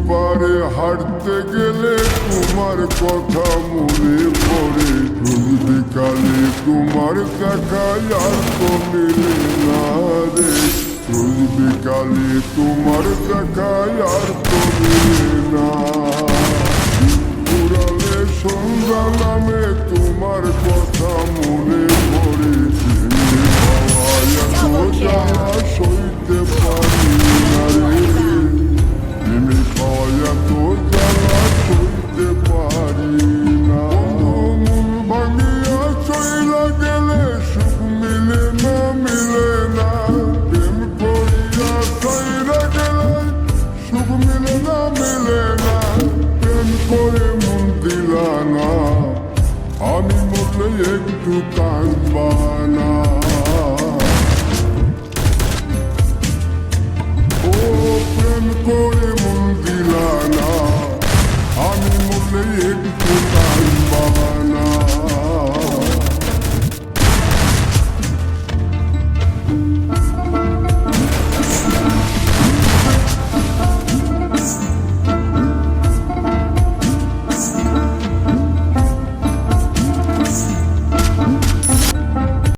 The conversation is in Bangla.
পারে হাঁটতে গেলে তোমার কথা মনে পড়ে। রোজ বিকালে তোমার দেখায় আর তো মিলে না রে। রোজ বিকালে তোমার দেখায় আর তো মিলে না। পুরালে সন্ধ্যা নামে তোমার কথা মনে পড়ে। সইতে পারি না রে। প্রেমে খাওয়া তো জ্বালা সইতে পারি না। মন ভাঙিয়া চইলা গেলে সুখ মিলে না, মিলে না। প্রেম করিয়া চইলা গেলে সুখ মিলে না, মিলে না। প্রেম করে মন দিলা না, আমি মরলে একটু কাঁদবা।